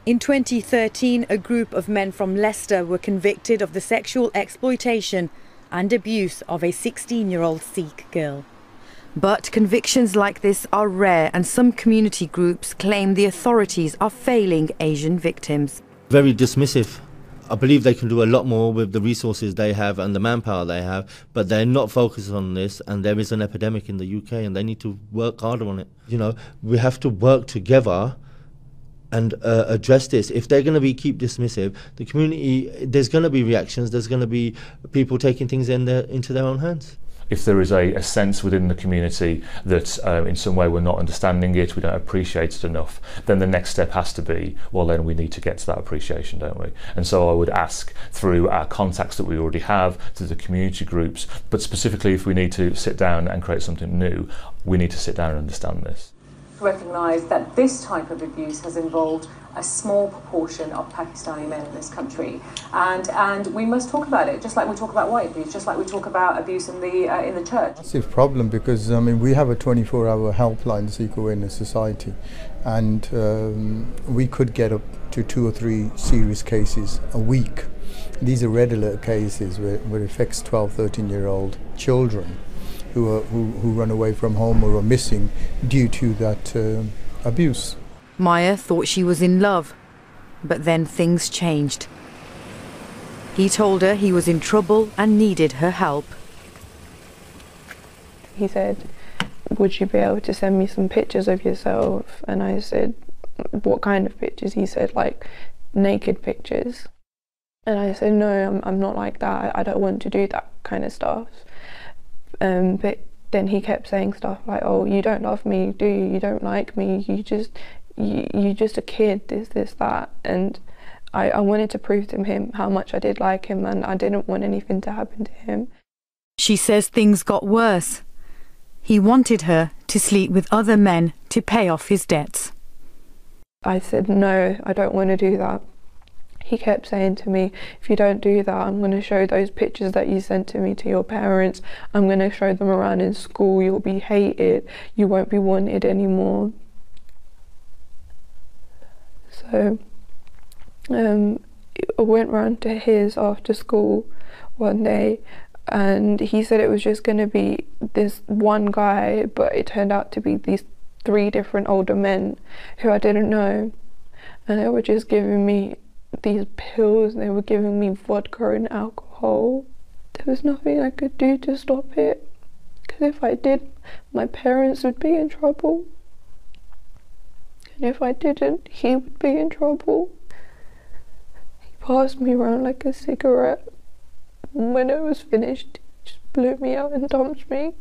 In 2013, a group of men from Leicester were convicted of the sexual exploitation and abuse of a 16-year-old Sikh girl. But convictions like this are rare, and some community groups claim the authorities are failing Asian victims. Very dismissive. I believe they can do a lot more with the resources they have and the manpower they have, but they're not focused on this, and there is an epidemic in the UK and they need to work harder on it. You know, we have to work together and address this. If they're going to keep dismissive, the community, there's going to be reactions, there's going to be people taking things into their own hands. If there is a sense within the community that in some way we're not understanding it, we don't appreciate it enough, then the next step has to be, well, then we need to get to that appreciation, don't we? And so I would ask, through our contacts that we already have, through the community groups, but specifically if we need to sit down and create something new, we need to sit down and understand this. Recognise that this type of abuse has involved a small proportion of Pakistani men in this country, and we must talk about it, just like we talk about white abuse, just like we talk about abuse in the church. Massive problem, because I mean we have a 24-hour helpline, Sikh Awareness Society, and we could get up to 2 or 3 serious cases a week. These are red alert cases where it affects 12, 13-year-old children who run away from home or are missing due to that abuse. Maya thought she was in love, but then things changed. He told her he was in trouble and needed her help. He said, would you be able to send me some pictures of yourself? And I said, what kind of pictures? He said, like, naked pictures. And I said, no, I'm not like that. I don't want to do that kind of stuff. But then he kept saying stuff like, oh, you don't love me, do you? You don't like me, you're just a kid, this, that. And I wanted to prove to him how much I did like him, and I didn't want anything to happen to him. She says things got worse. He wanted her to sleep with other men to pay off his debts. I said, no, I don't want to do that. He kept saying to me, if you don't do that, I'm going to show those pictures that you sent to me to your parents. I'm going to show them around in school. You'll be hated. You won't be wanted anymore. So I went round to his after school one day, and he said it was just going to be this one guy, but it turned out to be these 3 different older men who I didn't know, and they were just giving me these pills, and they were giving me vodka and alcohol. There was nothing I could do to stop it, because if I did, my parents would be in trouble, and if I didn't, he would be in trouble. He passed me around like a cigarette, and when it was finished, he just blew me out and dumped me.